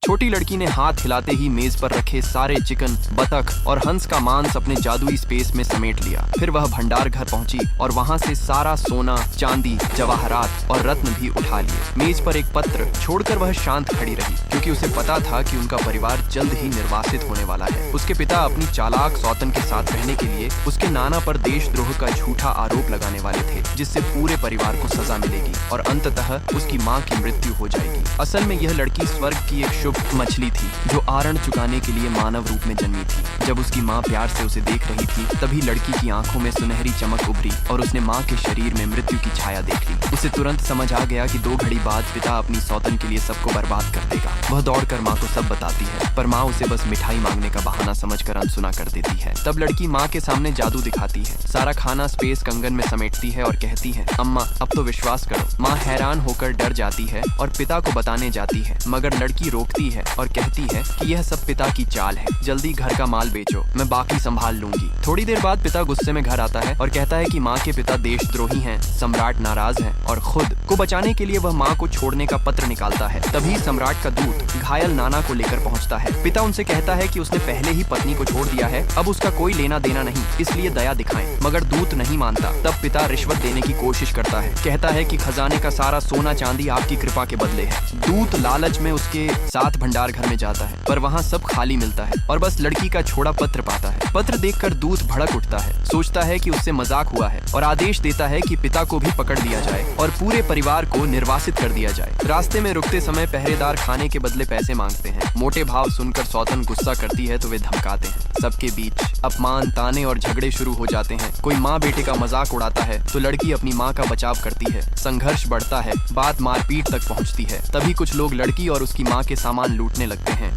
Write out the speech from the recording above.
छोटी लड़की ने हाथ हिलाते ही मेज पर रखे सारे चिकन, बतख और हंस का मांस अपने जादुई स्पेस में समेट लिया। फिर वह भंडार घर पहुंची और वहां से सारा सोना, चांदी, जवाहरात और रत्न भी उठा लिए। मेज पर एक पत्र छोड़कर वह शांत खड़ी रही, क्योंकि उसे पता था कि उनका परिवार जल्द ही निर्वासित होने वाला है। उसके पिता अपनी चालाक सौतन के साथ रहने के लिए उसके नाना पर देशद्रोह का झूठा आरोप लगाने वाले थे, जिससे पूरे परिवार को सजा मिलेगी और अंततः उसकी माँ की मृत्यु हो जाएगी। असल में यह लड़की स्वर्ग की एक शुभ मछली थी, जो आरण चुकाने के लिए मानव रूप में जन्मी थी। जब उसकी माँ प्यार से उसे देख रही थी, तभी लड़की की आंखों में सुनहरी चमक उभरी और उसने माँ के शरीर में मृत्यु की छाया देख ली। उसे तुरंत समझ आ गया कि 2 घड़ी बाद पिता अपनी सौतन के लिए सबको बर्बाद कर देगा। वह दौड़कर माँ को सब बताती है, पर माँ उसे बस मिठाई मांगने का बहाना समझकर अनसुना कर देती है। तब लड़की माँ के सामने जादू दिखाती है, सारा खाना स्पेस कंगन में समेटती है और कहती है, अम्मा अब तो विश्वास करो। माँ हैरान होकर डर जाती है और पिता को बताने जाती है, मगर लड़की रोकती है और कहती है कि यह सब पिता की चाल है, जल्दी घर का माल बेचो, मैं बाकी संभाल लूंगी। थोड़ी देर बाद पिता गुस्से में घर आता है और कहता है कि माँ के पिता देशद्रोही हैं, सम्राट नाराज है और खुद को बचाने के लिए वह माँ को छोड़ने का पत्र निकालता है। तभी सम्राट का दूत घायल नाना को लेकर पहुँचता है। पिता उनसे कहता है कि उसने पहले ही पत्नी को छोड़ दिया है, अब उसका कोई लेना देना नहीं, इसलिए दया दिखाएं। मगर दूत नहीं मानता। तब पिता रिश्वत देने की कोशिश करता है, कहता है कि खजाने का सारा सोना चांदी आपकी कृपा के बदले है। दूत लालच में उसके साथ भंडार घर में जाता है, पर वहाँ सब खाली मिलता है और बस लड़की का छोड़ा पत्र पाता है। पत्र देखकर दूत भड़क उठता है, सोचता है कि उससे मजाक हुआ है और आदेश देता है कि पिता को भी पकड़ लिया जाए और पूरे परिवार को निर्वासित कर दिया जाए। रास्ते में रुकते समय पहरेदार खाने के बदले पैसे मांगते हैं। मोटे भाव सुनकर सौतन गुस्सा करती है तो वे धमकाते हैं। सबके बीच अपमान, ताने और झगड़े शुरू हो जाते हैं। कोई माँ बेटे का मजाक उड़ाता है तो लड़की अपनी माँ का बचाव करती है। संघर्ष बढ़ता है, बात मारपीट तक पहुँचती है। तभी कुछ लोग लड़की और उसकी माँ के सामान लूटने लगते हैं।